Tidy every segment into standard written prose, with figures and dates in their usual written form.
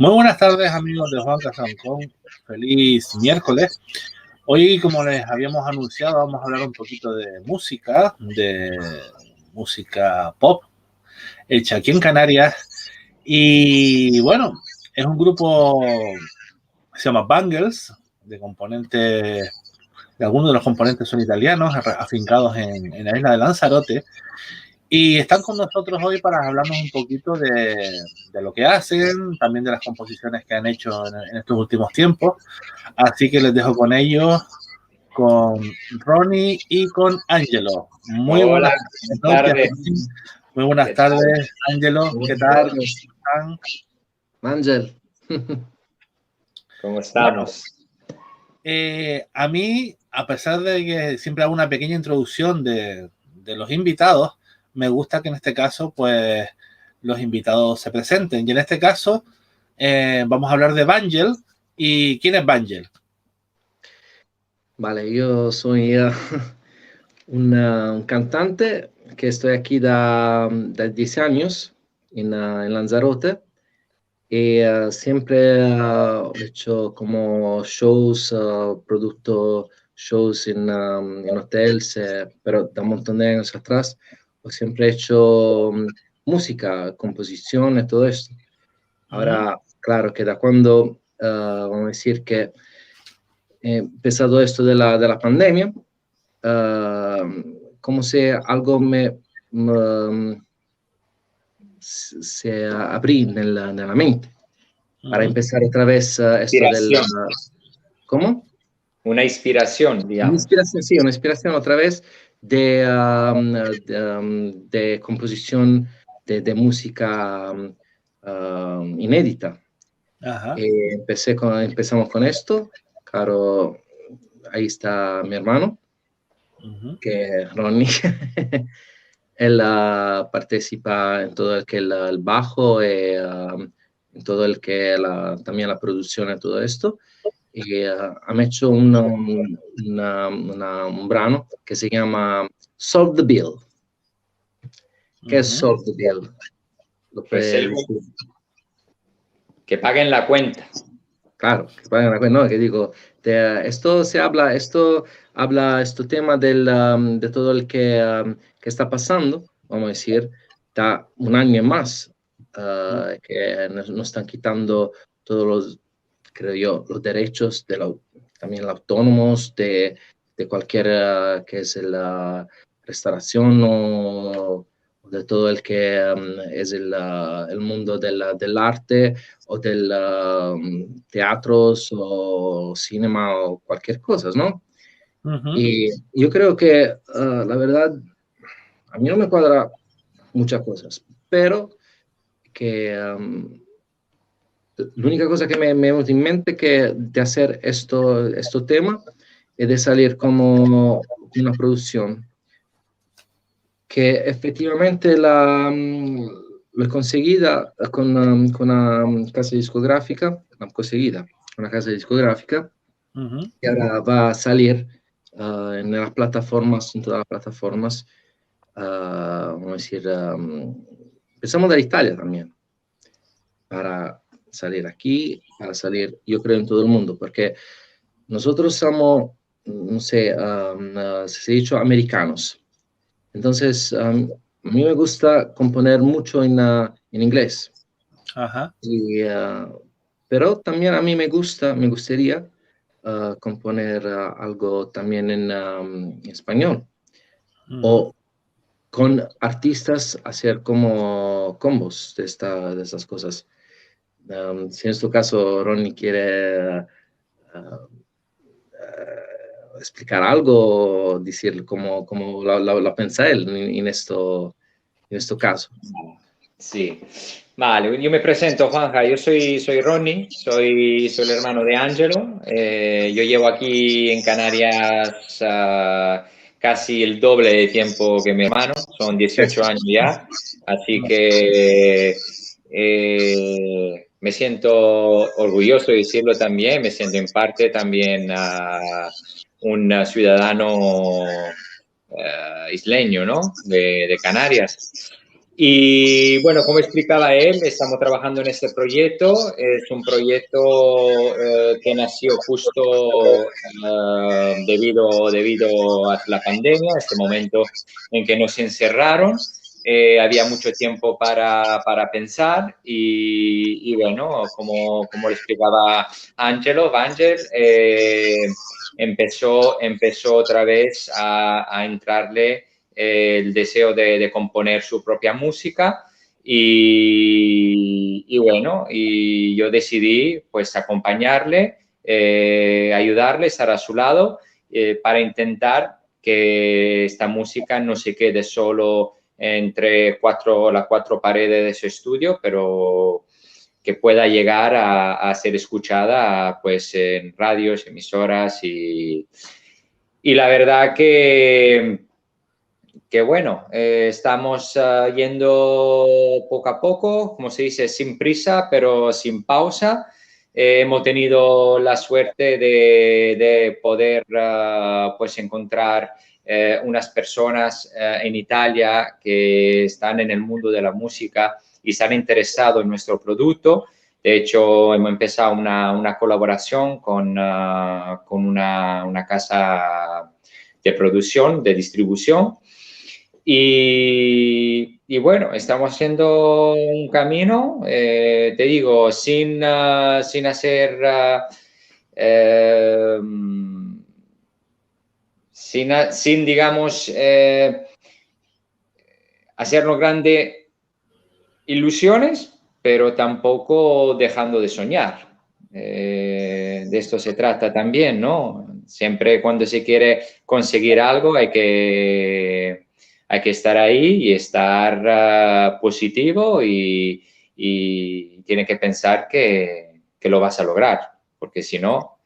Muy buenas tardes, amigos de Juan Casancón. Feliz miércoles. Hoy, como les habíamos anunciado, vamos a hablar un poquito de música pop, hecha aquí en Canarias. Y bueno, es un grupo que se llama Bangles, de componentes, de algunos de los componentes son italianos, afincados en la isla de Lanzarote. Y están con nosotros hoy para hablarnos un poquito de lo que hacen, también de las composiciones que han hecho en estos últimos tiempos. Así que les dejo con ellos, con Ronnie y con Angelo. Muy buenas Hola, buenas noches, tardes. Ronnie. Muy buenas ¿Qué tal? tardes, Angelo. ¿Qué Buenas tal? tardes, ¿Están? Ángel. ¿Cómo Bueno, estamos? a mí, a pesar de que siempre hago una pequeña introducción de los invitados, me gusta que en este caso, pues, los invitados se presenten. Y en este caso, vamos a hablar de Vangel. ¿Y quién es Vangel? Vale, yo soy un cantante que estoy aquí da 10 años en Lanzarote y siempre he hecho como shows, producto shows en hoteles, pero da un montón de años atrás, siempre he hecho música, composición y todo esto. Ahora, claro que da cuando, vamos a decir que empezado esto de la pandemia, como si algo se abrí nella mente para empezar otra vez esto del... Inspiración, ¿Cómo? una inspiración, Una digamos. inspiración, sí, una inspiración otra vez de composición de música inédita. Ajá. Empezamos con esto, claro, ahí está mi hermano, que es Ronnie. Él participa en todo el que el bajo, en todo el que también la producción y todo esto. Y han hecho un brano que se llama Solve the Bill. ¿Qué es Solve the Bill? Lo puede Resuelvo, decir. que paguen la cuenta. Claro, que paguen la cuenta, no, que digo, esto este tema de todo el que está pasando, vamos a decir, está un año más, que nos están quitando todos los, creo yo, los derechos también los autónomos, de cualquier que es la restauración o de todo el que es el mundo del arte o del teatros o cinema o cualquier cosa, ¿no? Y yo creo que la verdad, a mí no me cuadra muchas cosas, pero que la única cosa que me vino en mente que de hacer esto tema es de salir como una producción que efectivamente l'ho conseguida con una casa discográfica, l'ho conseguida una casa discográfica y ahora va a salir en las plataformas, en todas las plataformas, vamos a decir, empezamos de Italia también, para salir aquí, para salir, yo creo, en todo el mundo, porque nosotros somos, no sé, se ha dicho americanos. Entonces, a mí me gusta componer mucho en inglés. Ajá. Pero también a mí me gustaría componer algo también en español. O con artistas hacer como combos de esas cosas. Si en este caso Ronnie quiere explicar algo, decir cómo lo piensa él en esto caso. Sí. Vale, yo me presento, Juanja. Yo soy Ronnie, soy el hermano de Angelo. Yo llevo aquí en Canarias casi el doble de tiempo que mi hermano, son 18 años ya. Así que me siento orgulloso de decirlo también, me siento en parte también un ciudadano isleño, ¿no? De Canarias. Y bueno, como explicaba él, estamos trabajando en este proyecto. Es un proyecto que nació justo debido a la pandemia, este momento en que nos encerraron. Había mucho tiempo para pensar y bueno, como le explicaba Vangel, empezó otra vez a entrarle el deseo de componer su propia música y bueno, y yo decidí pues acompañarle, ayudarle, estar a su lado para intentar que esta música no se quede solo entre las cuatro paredes de su estudio, pero que pueda llegar a ser escuchada pues en radios, emisoras y la verdad que bueno, estamos yendo poco a poco, como se dice, sin prisa, pero sin pausa. Hemos tenido la suerte de poder pues encontrar unas personas en Italia que están en el mundo de la música y se han interesado en nuestro producto. De hecho, hemos empezado una colaboración con una casa de producción, de distribución. Y bueno, estamos haciendo un camino, te digo, sin hacer, digamos, hacernos grandes ilusiones, pero tampoco dejando de soñar. De esto se trata también, ¿no? Siempre cuando se quiere conseguir algo hay que estar ahí y estar positivo y tiene que pensar que lo vas a lograr, porque si no,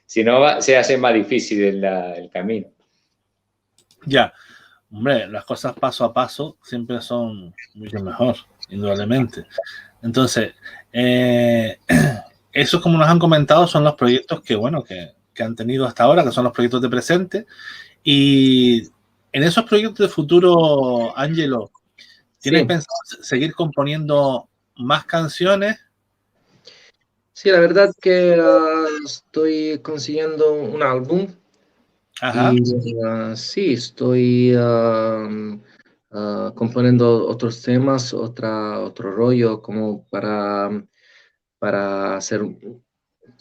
si no se hace más difícil el camino. Ya, hombre, las cosas paso a paso siempre son mucho mejor, indudablemente. Entonces, esos, como nos han comentado, son los proyectos que han tenido hasta ahora, que son los proyectos de presente. Y en esos proyectos de futuro, Ángelo, ¿tienes pensado seguir componiendo más canciones? Sí, la verdad que estoy consiguiendo un álbum. Ajá. Y sí, estoy componiendo otros temas, otro rollo, como para hacer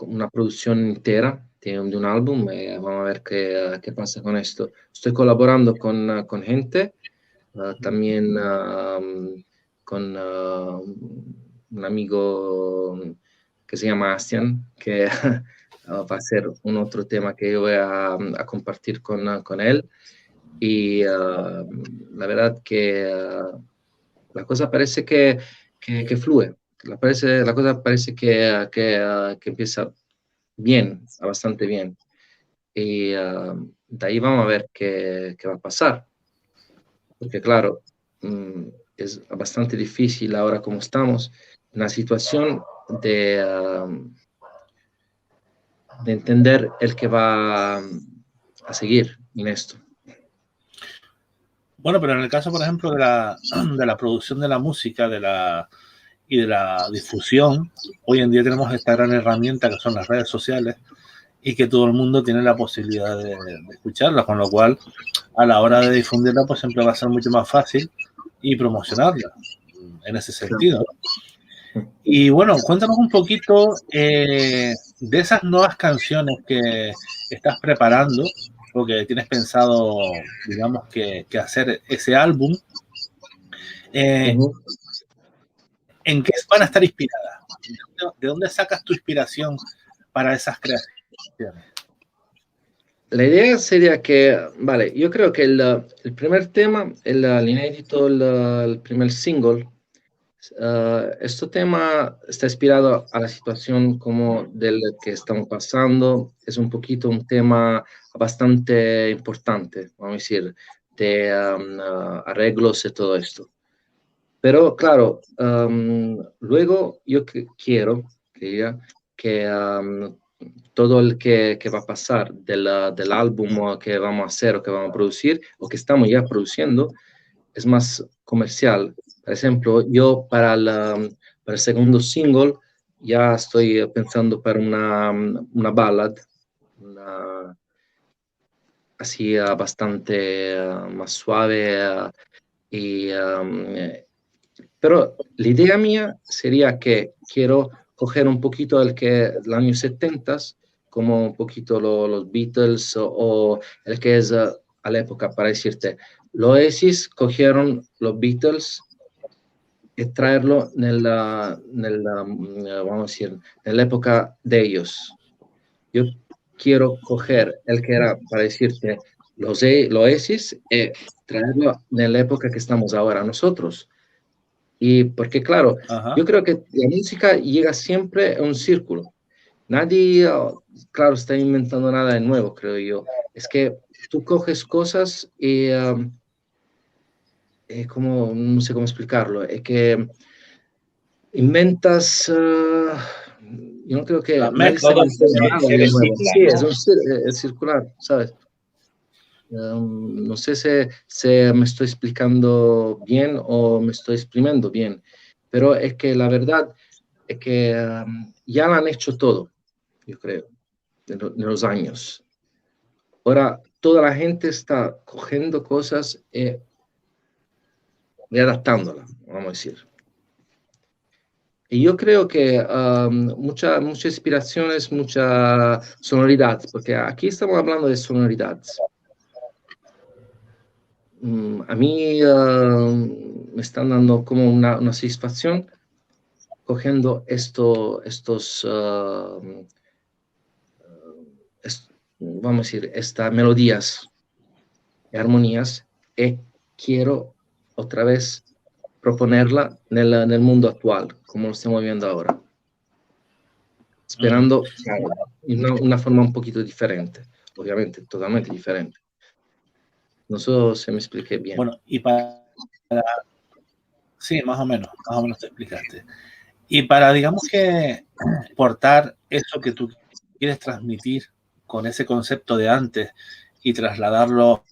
una producción entera de un álbum. Vamos a ver qué pasa con esto. Estoy colaborando con gente, también con un amigo que se llama Astian, que va a ser un otro tema que yo voy a compartir con él. Y la verdad que la cosa parece que fluye. La cosa parece que empieza bien, bastante bien. Y de ahí vamos a ver qué va a pasar. Porque claro, es bastante difícil ahora como estamos, en la situación de entender el que va a seguir en esto. Bueno, pero en el caso, por ejemplo, de la producción de la música y de la difusión, hoy en día tenemos esta gran herramienta que son las redes sociales y que todo el mundo tiene la posibilidad de escucharla, con lo cual a la hora de difundirla pues siempre va a ser mucho más fácil y promocionarla en ese sentido. Y bueno, cuéntanos un poquito de esas nuevas canciones que estás preparando, porque tienes pensado, digamos, que hacer ese álbum. ¿En qué van a estar inspiradas? ¿De dónde sacas tu inspiración para esas creaciones? La idea sería que, vale, yo creo que el primer tema, el inédito, el primer single, este tema está inspirado a la situación como del que estamos pasando. Es un poquito un tema bastante importante, vamos a decir, de arreglos y todo esto. Pero claro, luego yo quiero que todo el que va a pasar del álbum que vamos a hacer o que vamos a producir o que estamos ya produciendo, es más comercial. Por ejemplo, yo para el segundo single ya estoy pensando para una ballad, así bastante más suave. Pero la idea mía sería que quiero coger un poquito los años 70, como un poquito los Beatles o el que es a la época, para decirte, los Oasis cogieron los Beatles y traerlo vamos a decir, en la época de ellos. Yo quiero coger el que era, para decirte, los Oasis y traerlo en la época que estamos ahora nosotros. Y porque, claro, Ajá. yo creo que la música llega siempre a un círculo. Nadie, claro, está inventando nada de nuevo, creo yo. Es que tú coges cosas y, como, no sé cómo explicarlo, es que inventas, yo no creo que Las nadie está mezclas. Todo inventando nada se de nuevo. recicla, Sí, ¿no? es circular, ¿sabes? No sé si me estoy explicando bien o me estoy exprimiendo bien, pero es que la verdad es que ya lo han hecho todo, yo creo, en los años. Ahora toda la gente está cogiendo cosas y adaptándolas, vamos a decir. Y yo creo que muchas inspiraciones, mucha sonoridad, porque aquí estamos hablando de sonoridades. A mí me están dando como una satisfacción cogiendo vamos a decir, estas melodías y armonías, y quiero otra vez proponerla en el mundo actual, como lo estamos viendo ahora. Esperando, claro, una forma un poquito diferente, obviamente, totalmente diferente. No sé si me expliqué bien. Bueno, sí, más o menos te explicaste. Y para, digamos que, portar eso que tú quieres transmitir con ese concepto de antes y trasladarlo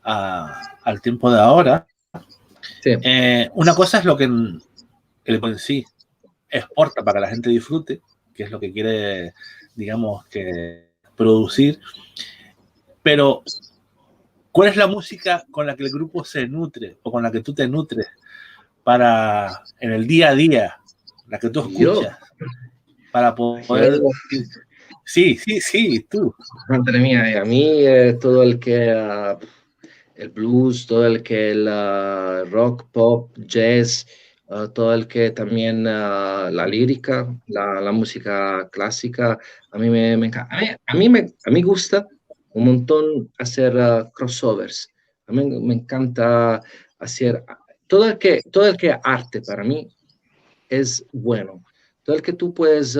al tiempo de ahora, Sí. una cosa es lo que el grupo en sí exporta para que la gente disfrute, que es lo que quiere, digamos, que producir, pero ¿cuál es la música con la que el grupo se nutre o con la que tú te nutres para en el día a día, la que tú Yo, escuchas, para poder... Sí, tú. madre mía, a mí todo el que el blues, todo el que el rock, pop, jazz, todo el que también la lírica, la música clásica, a mí me encanta. A mí gusta un montón hacer crossovers. A mí me encanta hacer todo el que arte para mí es bueno. Todo el que tú puedes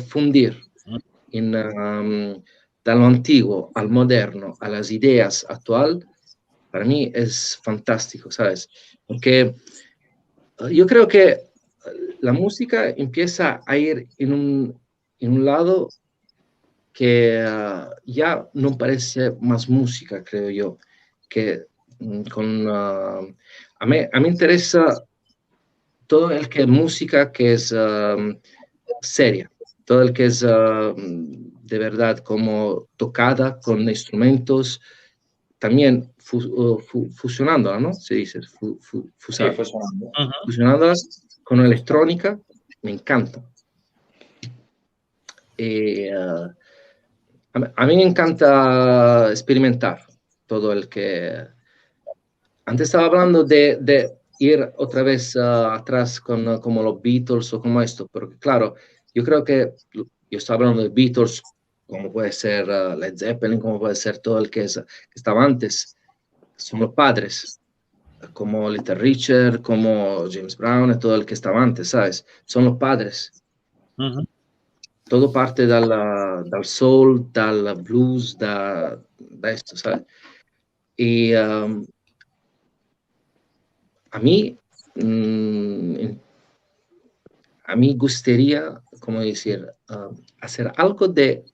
fundir de lo antiguo al moderno, a las ideas actual, para mí es fantástico, ¿sabes? Porque yo creo que la música empieza a ir en un lado que ya no parece más música, creo yo, que a mí me interesa todo el que es música que es seria, todo el que es de verdad como tocada con instrumentos, también fusionándola, ¿no? Se dice, Sí, fue sonando. fusionándola con electrónica, me encanta. A mí me encanta experimentar todo el que... Antes estaba hablando de ir otra vez atrás con como los Beatles o como esto, porque claro, yo creo que yo estaba hablando de Beatles, como puede ser Led Zeppelin, como puede ser todo el que estaba antes, son los padres, como Little Richard, como James Brown, todo el que estaba antes, ¿sabes? Son los padres. Todo parte dal soul, dal blues, da esto, ¿sabes? Y a mí, a mí gustaría, como decir, hacer algo de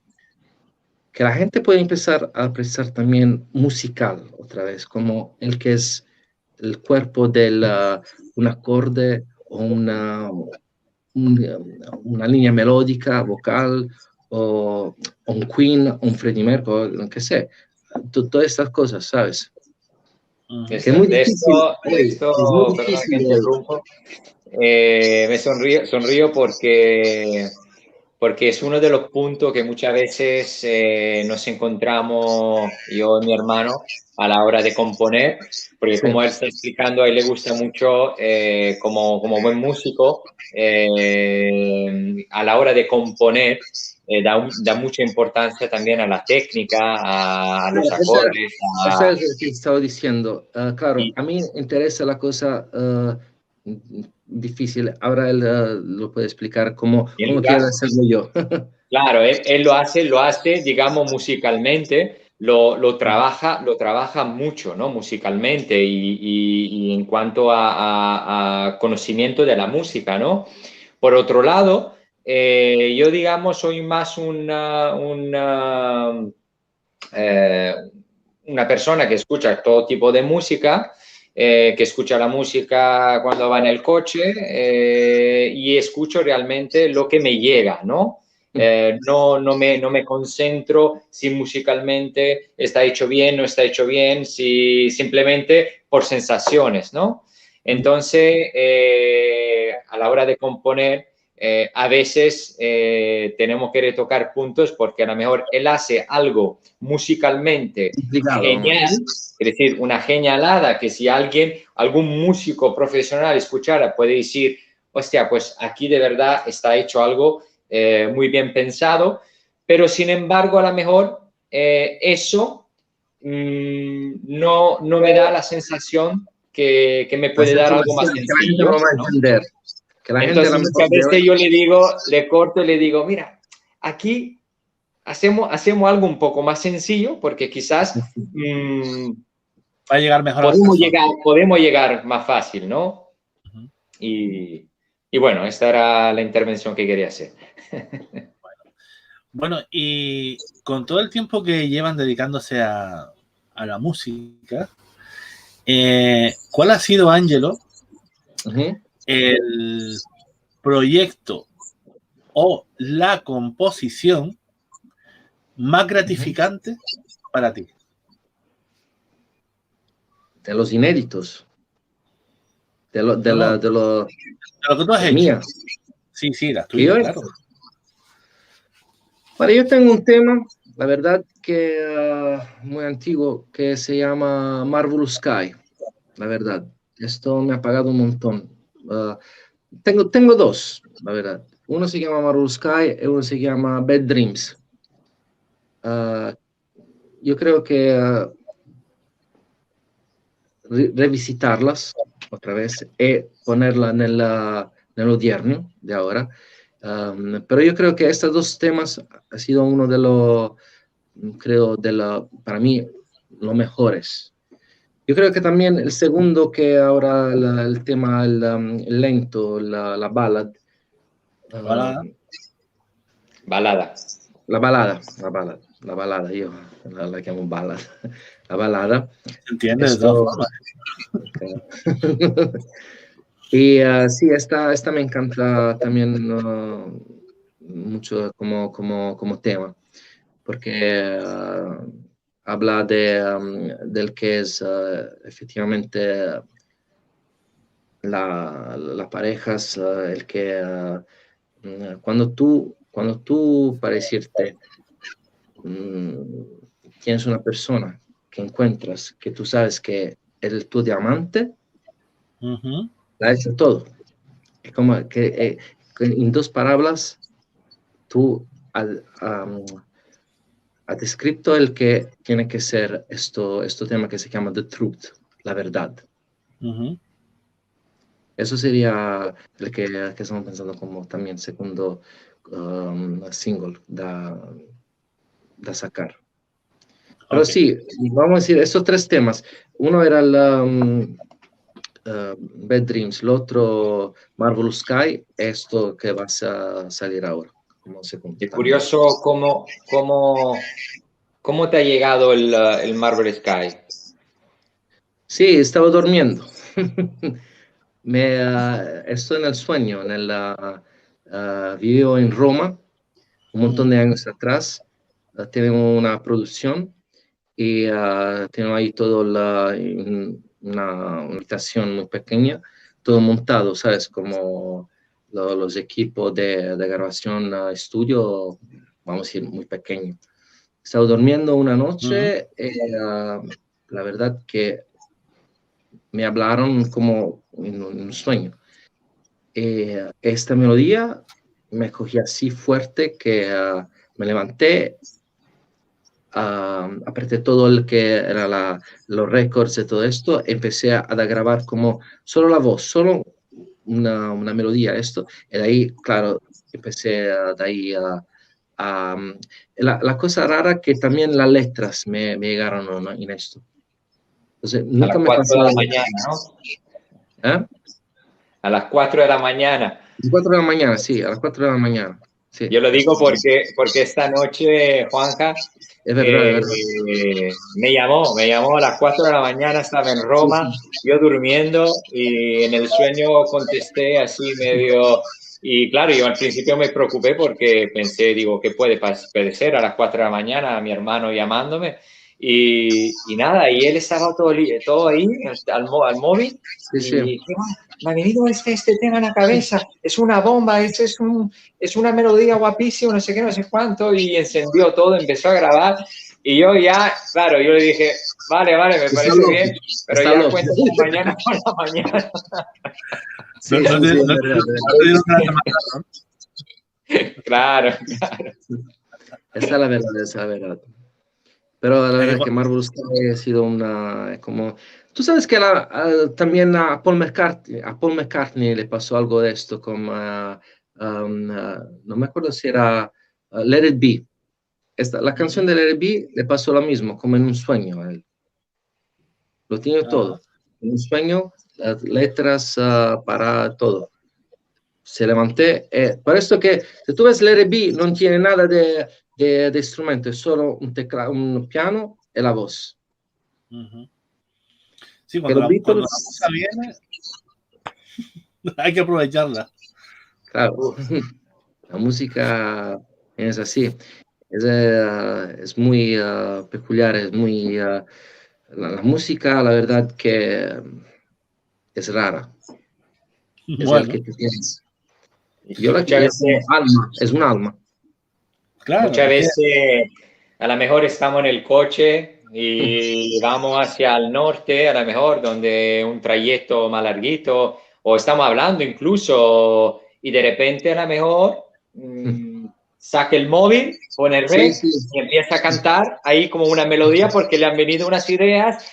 que la gente pueda empezar a apreciar también musical otra vez, como el que es el cuerpo de un acorde o una línea melódica, vocal, o un Queen, un Freddie Mercury, lo que sea. Todas estas cosas, ¿sabes? Que es muy difícil. Perdón que interrumpo. Me sonrío porque es uno de los puntos que muchas veces nos encontramos yo y mi hermano a la hora de componer, porque Sí. como él está explicando, a él le gusta mucho, como buen músico, a la hora de componer, da mucha importancia también a la técnica, a los acordes. Eso es lo que estaba diciendo. Claro, Y- a mí me interesa la cosa difícil. Ahora él lo puede explicar como quiero hacerlo yo. Claro, él lo hace, digamos, musicalmente, lo trabaja mucho, ¿no? Musicalmente y en cuanto a conocimiento de la música, ¿no? Por otro lado, yo, digamos, soy más una persona que escucha todo tipo de música, que escucha la música cuando va en el coche, y escucho realmente lo que me llega, ¿no? No me concentro si musicalmente está hecho bien, no está hecho bien, si simplemente por sensaciones, ¿no? Entonces, a la hora de componer, a veces tenemos que retocar puntos porque a lo mejor él hace algo musicalmente genial, es decir, una genialada que si algún músico profesional escuchara puede decir, hostia, pues aquí de verdad está hecho algo muy bien pensado, pero sin embargo a lo mejor eso no me da la sensación que me puede dar algo más sencillo. Que la gente no va a entender. Que la Entonces, gente muchas veces yo le corto y le digo, mira, aquí hacemos algo un poco más sencillo porque quizás va a llegar mejor a podemos llegar más fácil, ¿no? Uh-huh. Y bueno, esta era la intervención que quería hacer. Bueno, y con todo el tiempo que llevan dedicándose a la música, ¿cuál ha sido, Ángelo, el proyecto o la composición más gratificante para ti? De los inéditos. De lo que tú has hecho. Mía. Sí, las tuyas, claro. Bueno, yo tengo un tema, la verdad que muy antiguo, que se llama Marvelous Sky. La verdad, esto me ha pagado un montón. Tengo dos, la verdad. Uno se llama Marvelous Sky y uno se llama Bad Dreams. Yo creo que revisitarlas otra vez y ponerla en el odierno de ahora. Pero yo creo que estos dos temas han sido uno de los, para mí, los mejores. Yo creo que también el segundo, que ahora el tema, el lento, la ballad. La balada, yo la llamo ballad. La balada. ¿Se entiende de todas formas? Y sí, esta me encanta también mucho como tema, porque habla del que es efectivamente la pareja, el que cuando tú para decirte tienes una persona que encuentras, que tú sabes que es tu diamante, la ha hecho todo. Es como que en dos palabras tú has descrito el que tiene que ser este tema que se llama The Truth, la verdad. Eso sería el que estamos pensando como también segundo single da sacar. Pero sí, vamos a decir estos tres temas. Uno era el Bad Dreams, el otro Marvelous Sky, esto que vas a salir ahora. Como segundo. Es curioso cómo te ha llegado el Marvelous Sky. Sí, estaba durmiendo. Estoy en el sueño, vivo en Roma un montón de años atrás. Tenemos una producción y tenemos ahí una habitación muy pequeña, todo montado, ¿sabes? Como los equipos de grabación estudio, vamos a decir, muy pequeño. Estaba durmiendo una noche, la verdad que me hablaron como en un sueño. Esta melodía me cogí así fuerte que me levanté, apreté todo el que era los récords y todo esto, empecé a grabar como solo la voz, solo una melodía, esto, y de ahí, claro, empecé de ahí la cosa rara que también las letras me llegaron, ¿no?, en esto. Entonces, A nunca las me 4 de pasó. la mañana, ¿no? ¿Eh? A las 4 de la mañana. A las 4 de la mañana, sí, a las 4 de la mañana. Sí, Yo lo digo porque esta noche, Juanja, es verdad, es verdad. me llamó a las 4 de la mañana, estaba en Sí, Roma, sí. yo durmiendo y en el sueño contesté así medio. Y claro, yo al principio me preocupé porque pensé, digo, ¿qué puede ser a las 4 de la mañana? A mi hermano llamándome. Y nada, y él estaba todo ahí, al móvil, Sí, sí. y dije, me ha venido este tema en la cabeza, es una bomba, es una melodía guapísima, no sé qué, no sé cuánto, y encendió todo, empezó a grabar, y yo ya, claro, yo le dije, vale, me Está parece loco, bien, pero está ya loco. cuéntame mañana por la mañana. No, Sí, sí, sí, es verdad, es no te dieron ganas de matar, ¿no? Claro. esa es la verdad, esa es la verdad. Pero la verdad Igual- que Marvel Sky ha sido como... Tú sabes que también a Paul McCartney le pasó algo de esto, como, no me acuerdo si era Let It Be. La canción de Let It Be le pasó lo mismo, como en un sueño a él. Lo tiene Ajá. todo. En un sueño, las letras para todo. Se levanté. Por esto que, si tú ves Let It Be, no tiene nada de instrumento, es solo un teclado, un piano y la voz. Ujú. Sí, Que cuando la cosa viene, hay que aprovecharla. claro, la música es así. Es muy peculiar, es muy... la música, la verdad que es rara. Es el Bueno, que tú tienes. Muchas Es como veces, alma, es un alma. claro, muchas es que veces a lo mejor estamos en el coche y vamos hacia el norte, a lo mejor donde un trayecto más larguito, o estamos hablando incluso y de repente a lo mejor saca el móvil, pone el Sí, rec sí. y empieza a cantar ahí como una melodía porque le han venido unas ideas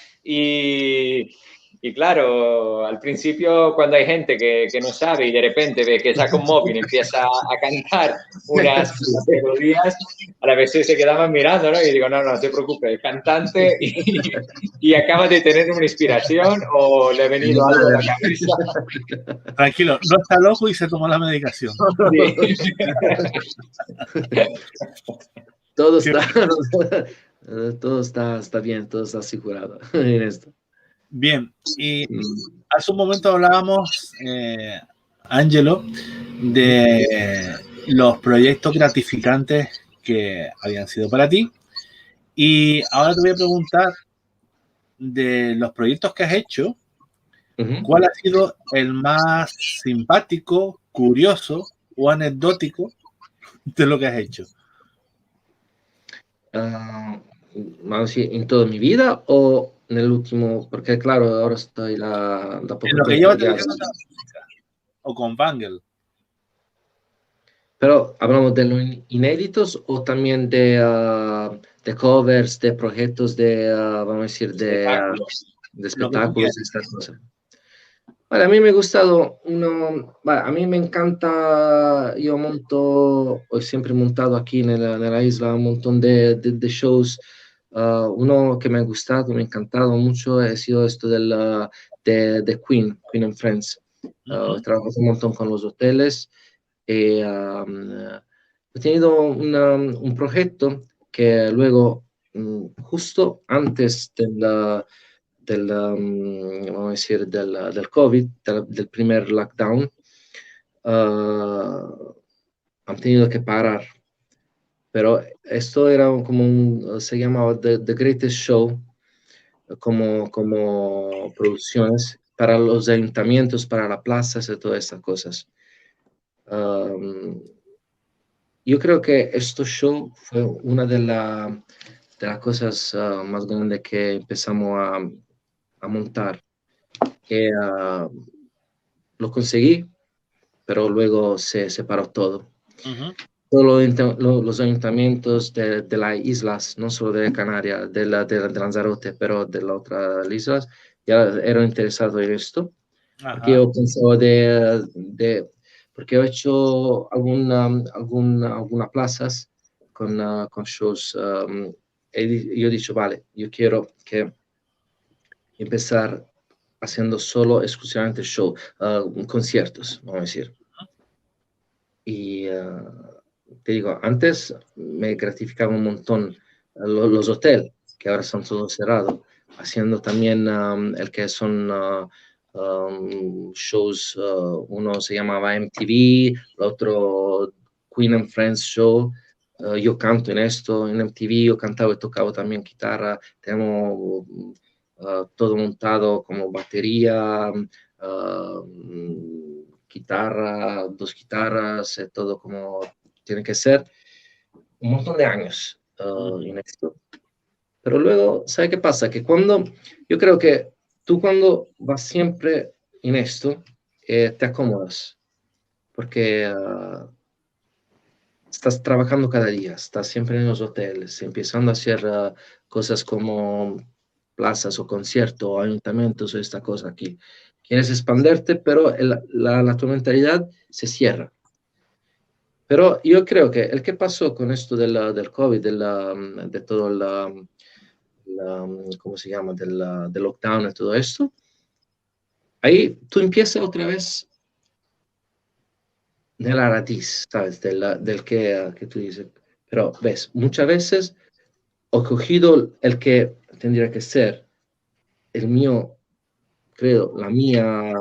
y claro, al principio cuando hay gente que no sabe y de repente ve que saca un móvil y empieza a cantar unas melodías, a la vez se quedaban mirando, ¿no? Y digo, no se preocupe, el cantante y acaba de tener una inspiración o le ha Es venido algo a la cabeza. verdad. tranquilo, no está loco y se tomó la medicación. Sí. Todo Qué está, todo está bien, todo está asegurado en esto. bien, y hace un momento hablábamos, Ángelo, de los proyectos gratificantes que habían sido para ti. Y ahora te voy a preguntar de los proyectos que has hecho, ¿cuál ha sido el más simpático, curioso o anecdótico de lo que has hecho? Vamos a decir, en toda mi vida o en el último, porque claro, ahora estoy da En poco lo que tiempo llevas ya. dedicándote a la música o con Bangle. Pero hablamos de los inéditos o también de covers, de proyectos vamos a decir, Espectáculos. de Lo que tú espectáculos, quieras. estas cosas. Vale, a mí me ha gustado vale, a mí me encanta, yo monto, he siempre montado aquí en la isla un montón de shows. Uno que me ha gustado, me ha encantado mucho, ha sido esto de Queen and Friends. He trabajado un montón con los hoteles. He tenido un proyecto que luego, justo antes vamos a decir, del COVID, del primer lockdown, han tenido que parar. Pero esto era como se llamaba The Greatest Show, como producciones para los ayuntamientos, para las plazas y todas estas cosas. Yo creo que este show fue una de las cosas más grandes que empezamos a montar. Lo conseguí, pero luego se separó todo. Todos los ayuntamientos de las islas, no solo de Canarias, de Lanzarote, pero de las otras islas, ya eran interesados en esto. Porque yo pensaba porque he hecho algunas plazas con shows. Yo he dicho, vale, yo quiero que empezar haciendo exclusivamente show, conciertos, vamos a decir. Y te digo, antes me gratificaba un montón los hoteles, que ahora son todos cerrados, haciendo también el que son shows, uno se llamaba MTV, el otro Queen and Friends Show. Yo canto en esto, en MTV, yo cantaba y tocaba también guitarra, tenemos todo montado como batería, guitarra, 2 guitarras, todo como tiene que ser. Un montón de años en esto. Pero luego, ¿sabe qué pasa? Que yo creo que tú cuando vas siempre en esto, te acomodas, porque estás trabajando cada día, estás siempre en los hoteles, empezando a hacer cosas como plazas o conciertos o ayuntamientos o esta cosa aquí. Quieres expanderte, pero tu mentalidad se cierra. Pero yo creo que el que pasó con esto del COVID, de todo ¿cómo se llama? Del lockdown y todo esto, ahí tú empiezas otra vez de la raíz, ¿sabes? Del que tú dices. Pero ves, muchas veces he cogido el que tendría que ser el mío, creo, la mía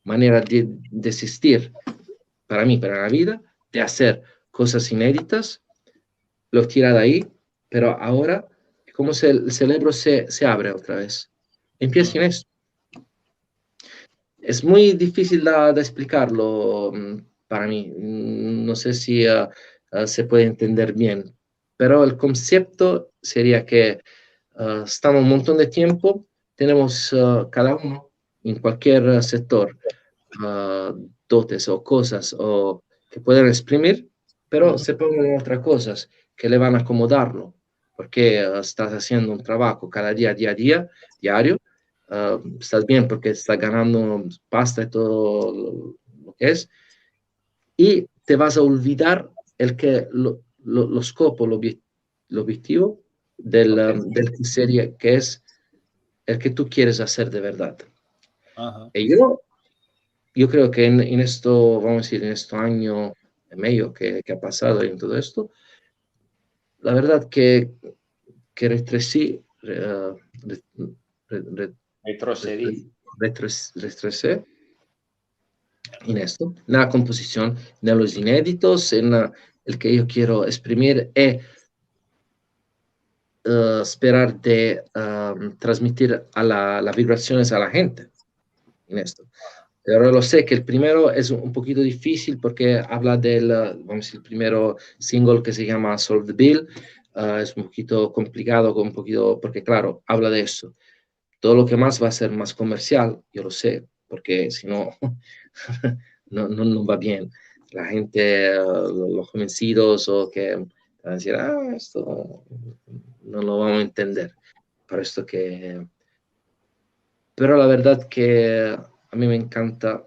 manera de existir para mí, para la vida, de hacer cosas inéditas, lo tira de ahí, pero ahora como el cerebro se abre otra vez. Empieza en esto. Es muy difícil de explicarlo para mí. No sé si se puede entender bien, pero el concepto sería que estamos un montón de tiempo, tenemos cada uno en cualquier sector dotes o cosas que pueden exprimir, pero se ponen en otras cosas que le van a acomodarlo, porque estás haciendo un trabajo cada día, diario, estás bien porque estás ganando pasta y todo lo que es, y te vas a olvidar lo scopo, el objetivo del que sería, que es el que tú quieres hacer de verdad. Y yo creo que en esto, vamos a decir, en este año y medio que ha pasado y en todo esto, la verdad que retrocedí en esto, en la composición, en los inéditos, en el que yo quiero exprimir y esperar de transmitir las vibraciones a la gente en esto. Pero lo sé que el primero es un poquito difícil porque habla vamos a decir, el primero single que se llama Solve the Bill. Es un poquito complicado, porque claro, habla de eso. Todo lo que más va a ser más comercial, yo lo sé, porque si no, no va bien. La gente, los convencidos o que van a decir, esto no lo vamos a entender. Por esto que... Pero la verdad que a mí me encanta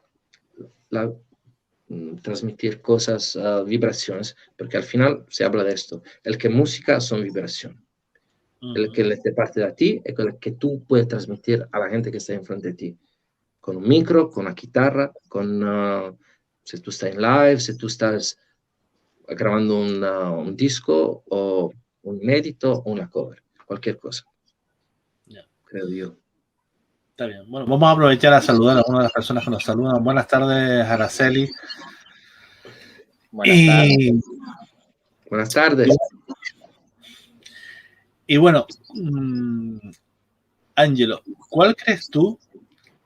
transmitir cosas, vibraciones, porque al final se habla de esto. El que música son vibraciones. El que le parte de ti es el que tú puedes transmitir a la gente que está enfrente de ti. Con un micro, con una guitarra, si tú estás en live, si tú estás grabando un disco o un inédito o una cover, cualquier cosa. Creo yo. Está bien. Bueno, vamos a aprovechar a saludar a una de las personas que nos saludan. Buenas tardes, Araceli. Buenas tardes. Buenas tardes. Y bueno, Ángelo, ¿cuál crees tú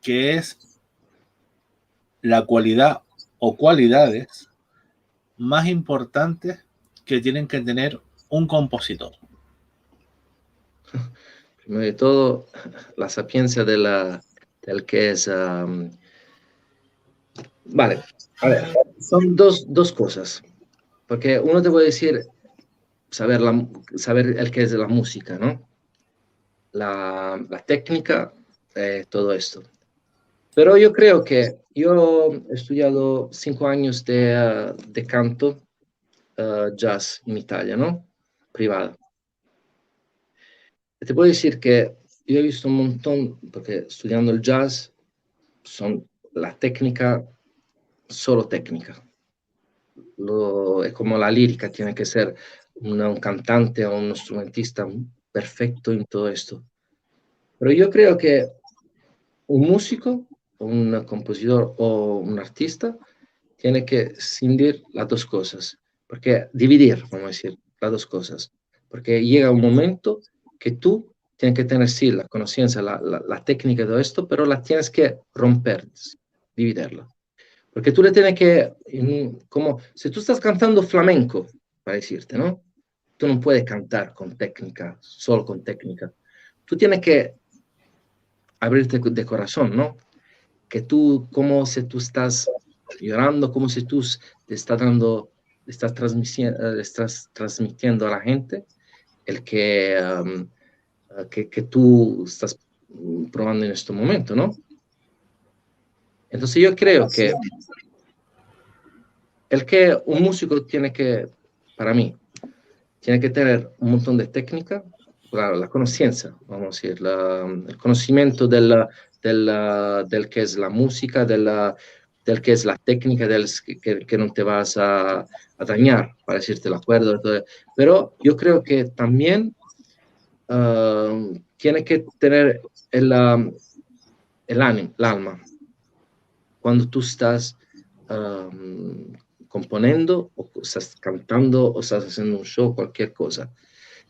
que es la cualidad o cualidades más importantes que tienen que tener un compositor? Primero de todo, la sapiencia del que es... vale, a ver, son dos cosas. Porque uno te puede decir saber el que es de la música, ¿no? La técnica, todo esto. Pero yo creo que yo he estudiado 5 años de canto jazz en Italia, ¿no? Privado. Te puedo decir que yo he visto un montón, porque estudiando el jazz, son la técnica, solo técnica. Es como la lírica, tiene que ser un cantante o un instrumentista perfecto en todo esto. Pero yo creo que un músico, un compositor o un artista tiene que cindir las dos cosas, porque dividir, vamos a decir, las dos cosas, porque llega un momento que tú tienes que tener, sí, la conciencia, la técnica de todo esto, pero la tienes que romper, dividirla. Porque tú le tienes que, como si tú estás cantando flamenco, para decirte, ¿no? Tú no puedes cantar con técnica, solo con técnica. Tú tienes que abrirte de corazón, ¿no? Que tú, como si tú estás llorando, como si tú te estás dando, estás transmitiendo a la gente el que tú estás probando en este momento, ¿no? Entonces yo creo que el que un músico tiene que, para mí, tiene que tener un montón de técnica, la conciencia, vamos a decir, el conocimiento del que es la música, del que es la técnica, que no te vas a dañar, para decirte el acuerdo. Pero yo creo que también tiene que tener el ánimo, el alma, cuando tú estás componiendo o estás cantando o estás haciendo un show, cualquier cosa.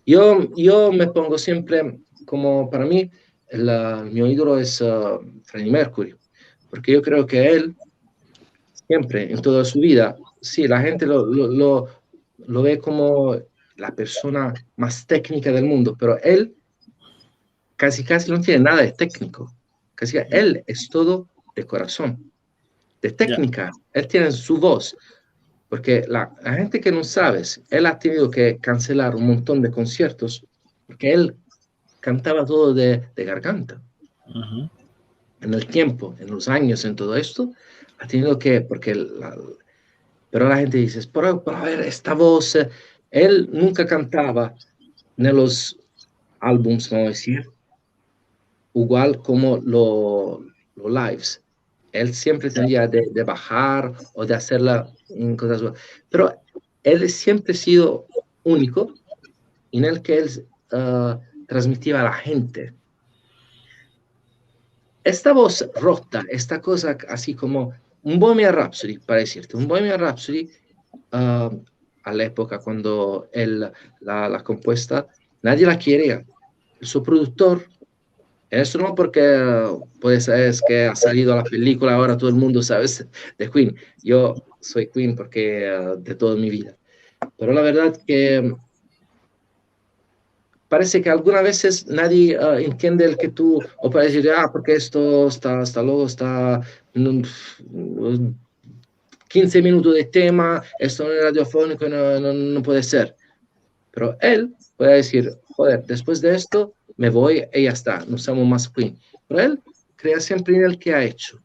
Yo me pongo siempre como, para mí, mi ídolo es Freddie Mercury, porque yo creo que él, siempre, en toda su vida, sí, la gente lo ve como la persona más técnica del mundo, pero él casi no tiene nada de técnico. Él es todo de corazón, de técnica. Él tiene su voz, porque la gente que no sabe, él ha tenido que cancelar un montón de conciertos porque él cantaba todo de garganta. En el tiempo, en los años, en todo esto, ha tenido que, pero la gente dice, pero a ver, esta voz, él nunca cantaba en los álbums, vamos a decir, igual como los lives. Él siempre tendría de bajar o de hacerla en cosas, pero él siempre ha sido único en el que él transmitía a la gente. Esta voz rota, esta cosa así como un Bohemian Rhapsody, para decirte, un Bohemian Rhapsody a la época cuando él la compuesta, nadie la quería. Su productor, eso no porque pues es que ha salido la película, ahora todo el mundo sabe de Queen. Yo soy Queen porque de toda mi vida. Pero la verdad que parece que algunas veces nadie entiende el que tú, o para decir, porque esto está luego, está 15 minutos de tema, esto no es radiofónico, no puede ser. Pero él puede decir, joder, después de esto me voy y ya está, no somos más Queen. Pero él crea siempre en el que ha hecho.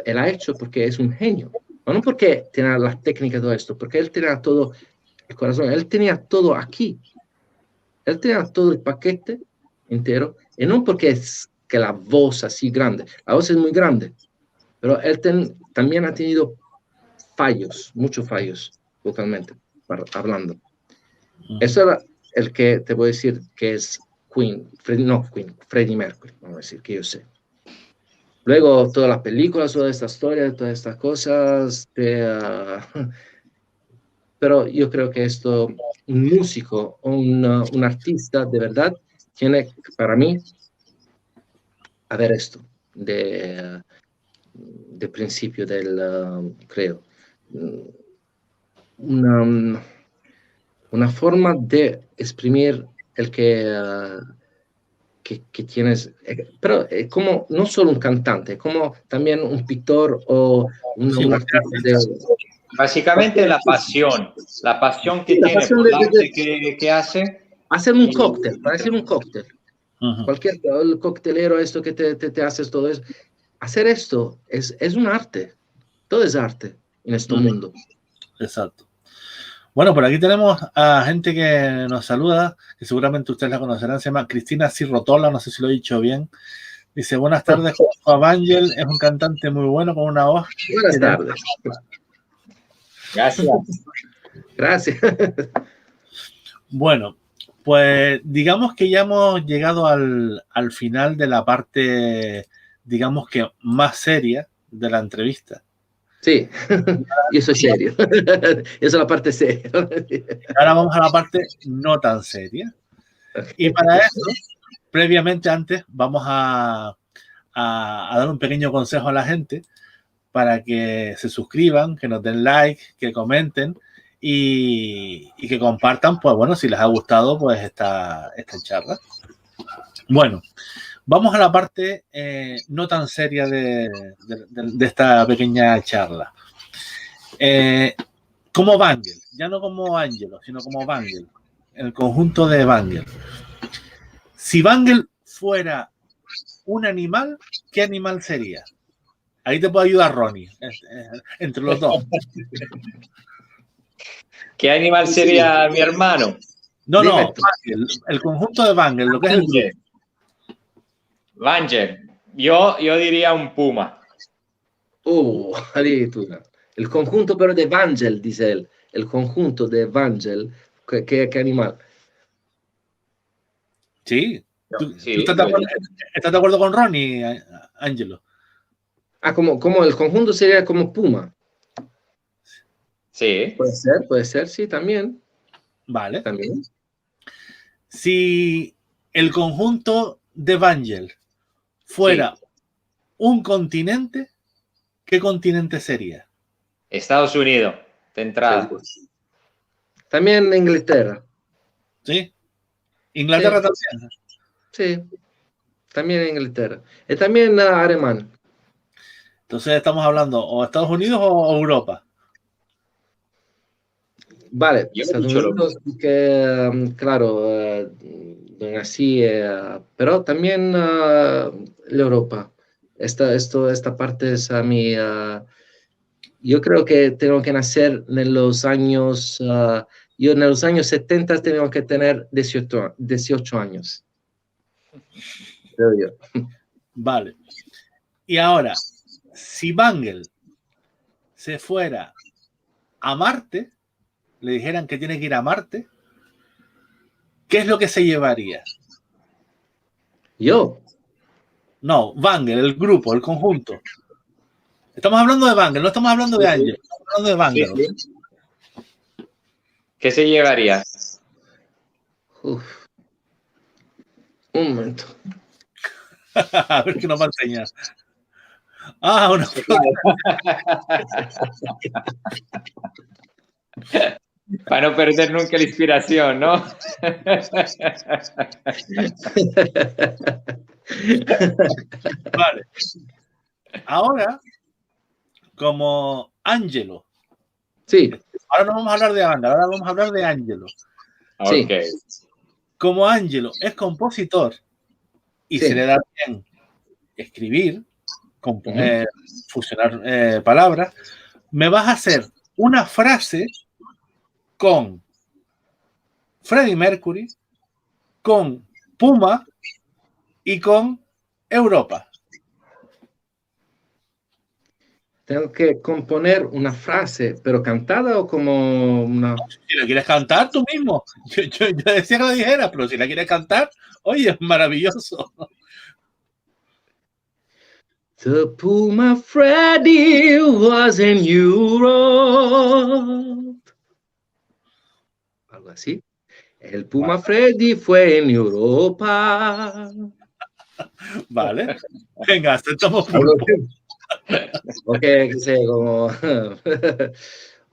Él ha hecho porque es un genio, no porque tenía las técnicas de todo esto, porque él tenía todo el corazón, él tenía todo aquí. Él tenía todo el paquete entero, y no porque es que la voz así grande, la voz es muy grande, pero él también ha tenido fallos, muchos fallos vocalmente, hablando. Eso era el que te voy a decir que es Freddie Mercury, vamos a decir, que yo sé. Luego, todas las películas, toda esta historia, todas estas cosas, pero yo creo que esto, un músico o un artista de verdad, tiene, para mí, haber esto de principio del, creo, una forma de exprimir el que tienes, pero como no solo un cantante, como también un pintor o un artista Básicamente la pasión que sí, la tiene pasión por el arte que hace. hacer un cóctel, para hacer un cóctel. Ujú. Cualquier el coctelero, esto que te haces todo eso. Hacer esto es un arte. Todo es arte en este mundo. Exacto. Bueno, por aquí tenemos a gente que nos saluda, que seguramente ustedes la conocerán, se llama Cristina Cirrotola, no sé si lo he dicho bien. Dice, buenas tardes, Juan Ángel es un cantante muy bueno con una voz. Buenas tardes. Gracias. Gracias. Bueno, pues digamos que ya hemos llegado al final de la parte, digamos que más seria de la entrevista. Sí, yo soy serio. Esa es la parte seria. Ahora vamos a la parte no tan seria. Y para eso, previamente antes, vamos a dar un pequeño consejo a la gente para que se suscriban, que nos den like, que comenten y que compartan, pues bueno, si les ha gustado, pues esta charla. Bueno, vamos a la parte no tan seria de esta pequeña charla. Como Bangel, ya no como Angelo, sino como Bangel, el conjunto de Bangel. Si Bangel fuera un animal, ¿qué animal sería? Ahí te puedo ayudar Ronnie, entre los dos. ¿Qué animal sería mi hermano? No, Bangel, el conjunto de Bangel, lo que es el grupo. Bangel. Yo diría un puma. Addirittura. El conjunto pero de Vangel, dice él. El conjunto de Vangel, ¿qué animal? Sí. Sí, ¿Tú estás de acuerdo con Ronnie, Angelo? Ah, como el conjunto sería como puma. Sí. Puede ser, sí, también. Vale. También. Si el conjunto de Bangel fuera un continente, ¿qué continente sería? Estados Unidos, de entrada. Sí. También Inglaterra. ¿Sí? ¿Inglaterra también? Sí, también Inglaterra. Y también alemán. Entonces estamos hablando o Estados Unidos o Europa. Vale, Yo Estados dicho Unidos, que, claro, así, pero también Europa. Esta parte es a mí. Yo creo que tengo que nacer en los años. Yo en los años 70 tengo que tener 18 años. Creo yo. Vale. Y ahora, si Bangel se fuera a Marte, le dijeran que tiene que ir a Marte, ¿qué es lo que se llevaría? ¿Yo? No, Bangel, el grupo, el conjunto. Estamos hablando de Bangel, no estamos hablando de Angel, estamos hablando de Bangel. Sí. ¿Qué se llevaría? Uf. Un momento. A ver qué nos va a enseñar. Ah, una flota. Para no perder nunca la inspiración, ¿no? Vale. Ahora, como Angelo. Sí. Ahora no vamos a hablar de Bangel, ahora vamos a hablar de Angelo. Ok. Como Angelo es compositor y se le da bien escribir, fusionar palabras, me vas a hacer una frase con Freddie Mercury, con Puma y con Europa. Tengo que componer una frase, pero cantada o como una... Si la quieres cantar tú mismo. Yo decía que lo dijeras, pero si la quieres cantar, oye, es maravilloso. The Puma Freddy was in Europe. Algo así. El Puma Freddy fue en Europa. Vale. Venga, aceptamos Algo pulpo. así. Ok, que sé, como...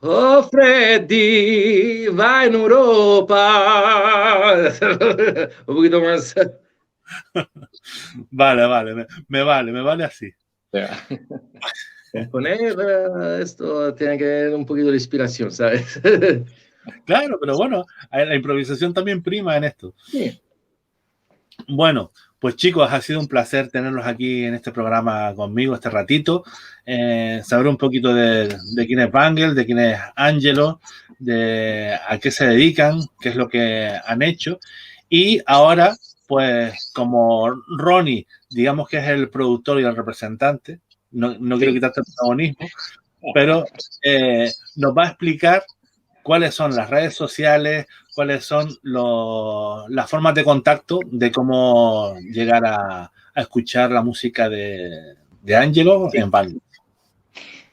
Oh, Freddy, va en Europa. Un poquito más. Vale, me vale así. Componer esto tiene que ver un poquito de inspiración, ¿sabes? Claro, pero bueno, la improvisación también prima en esto. Sí. Bueno, pues chicos, ha sido un placer tenerlos aquí en este programa conmigo este ratito. Saber un poquito de quién es Bangles, de quién es Angelo, de a qué se dedican, qué es lo que han hecho. Y ahora, pues como Ronnie, digamos que es el productor y el representante, no quiero quitarte el protagonismo, pero nos va a explicar cuáles son las redes sociales, cuáles son las formas de contacto de cómo llegar a escuchar la música de Angelo en Bangles.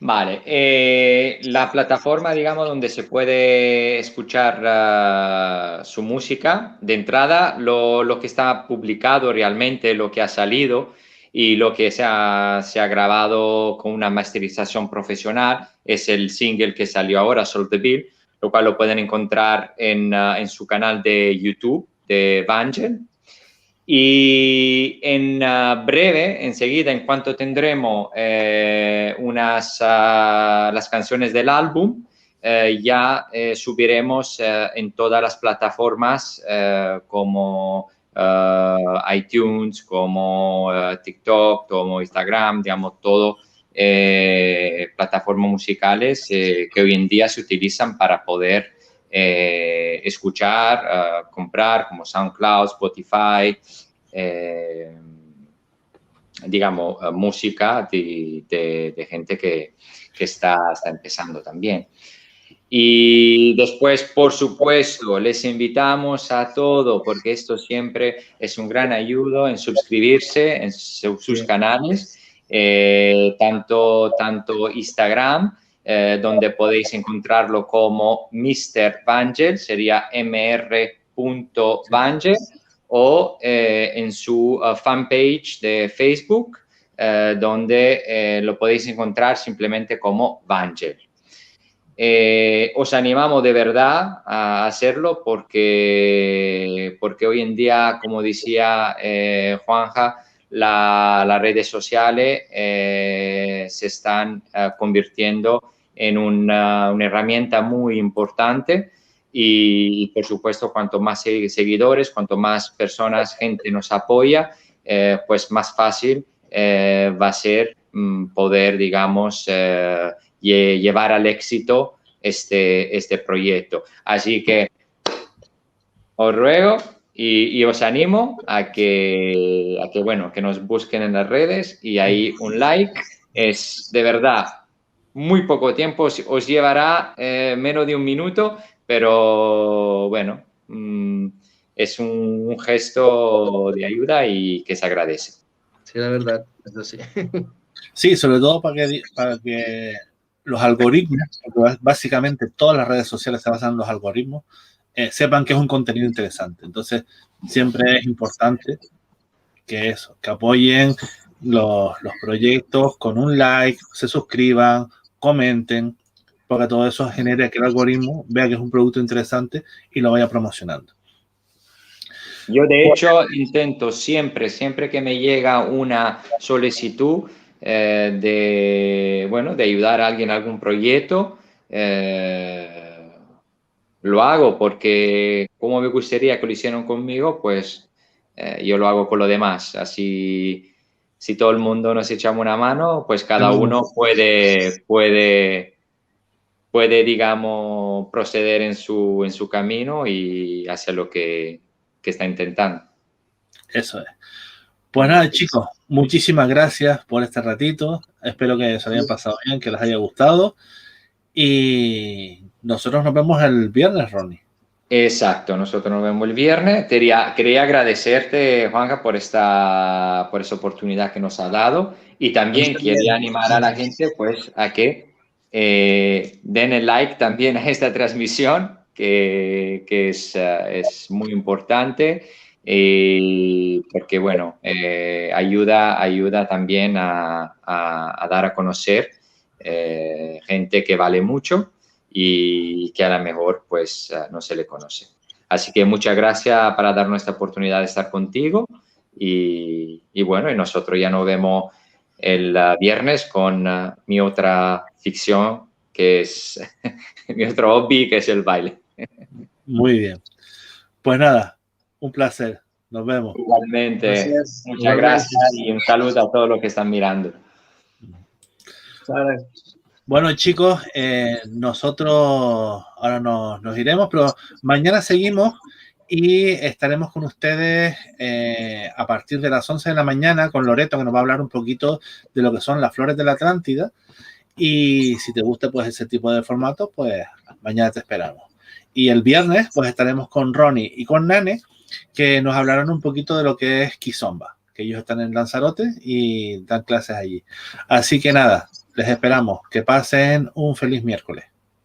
Vale, la plataforma, digamos, donde se puede escuchar su música, de entrada, lo que está publicado realmente, lo que ha salido y lo que se ha grabado con una masterización profesional es el single que salió ahora, Solve the Bill, lo cual lo pueden encontrar en su canal de YouTube de Vangel. Y en breve, enseguida, en cuanto tendremos las canciones del álbum, ya subiremos en todas las plataformas como iTunes, como TikTok, como Instagram, digamos, todo plataformas musicales que hoy en día se utilizan para poder escuchar, comprar, como SoundCloud, Spotify, digamos, música de gente que está empezando también. Y después, por supuesto, les invitamos a todo, porque esto siempre es un gran ayuda en suscribirse en sus canales, tanto Instagram, donde podéis encontrarlo como Mr. Vangel, sería mr.vangel, o en su fanpage de Facebook, donde lo podéis encontrar simplemente como Vangel. Os animamos de verdad a hacerlo porque hoy en día, como decía Juanja, las redes sociales se están convirtiendo en una herramienta muy importante y, por supuesto, cuanto más seguidores, cuanto más personas, gente nos apoya, pues más fácil va a ser poder, digamos, llevar al éxito este proyecto. Así que os ruego y os animo a que nos busquen en las redes y ahí un like. Es de verdad muy poco tiempo, os llevará menos de un minuto, pero bueno, es un gesto de ayuda y que se agradece. Sí, la verdad, eso sí. Sí, sobre todo para que los algoritmos, porque básicamente todas las redes sociales se basan en los algoritmos, sepan que es un contenido interesante. Entonces, siempre es importante que apoyen los proyectos con un like, se suscriban, comenten, porque todo eso genere que el algoritmo vea que es un producto interesante y lo vaya promocionando. Yo, de hecho, intento siempre que me llega una solicitud de ayudar a alguien a algún proyecto, lo hago porque como me gustaría que lo hicieran conmigo, pues yo lo hago con lo demás. Así, si todo el mundo nos echamos una mano, pues cada uno puede, digamos, proceder en su camino y hacer lo que está intentando. Eso es. Pues nada, chicos, muchísimas gracias por este ratito. Espero que se hayan pasado bien, que les haya gustado. Y nosotros nos vemos el viernes, Ronnie. Exacto, nosotros nos vemos el viernes. Quería agradecerte, Juanja, por esa oportunidad que nos ha dado, y también quería animar a la gente pues a que den el like también a esta transmisión, que es muy importante, porque bueno, ayuda también a dar a conocer gente que vale mucho y que a lo mejor pues no se le conoce. Así que muchas gracias para darnos esta oportunidad de estar contigo, y bueno, y nosotros ya nos vemos el viernes con mi otra ficción, que es mi otro hobby, que es el baile. Muy bien. Pues nada, un placer. Nos vemos. Igualmente. Gracias. Muchas gracias y un saludo a todos los que están mirando. Bueno, chicos, nosotros ahora nos iremos, pero mañana seguimos y estaremos con ustedes a partir de las 11 de la mañana con Loreto, que nos va a hablar un poquito de lo que son las flores de la Atlántida. Y si te gusta pues ese tipo de formato, pues mañana te esperamos. Y el viernes pues estaremos con Ronnie y con Nane, que nos hablarán un poquito de lo que es Kizomba, que ellos están en Lanzarote y dan clases allí. Así que nada, les esperamos. Que pasen un feliz miércoles.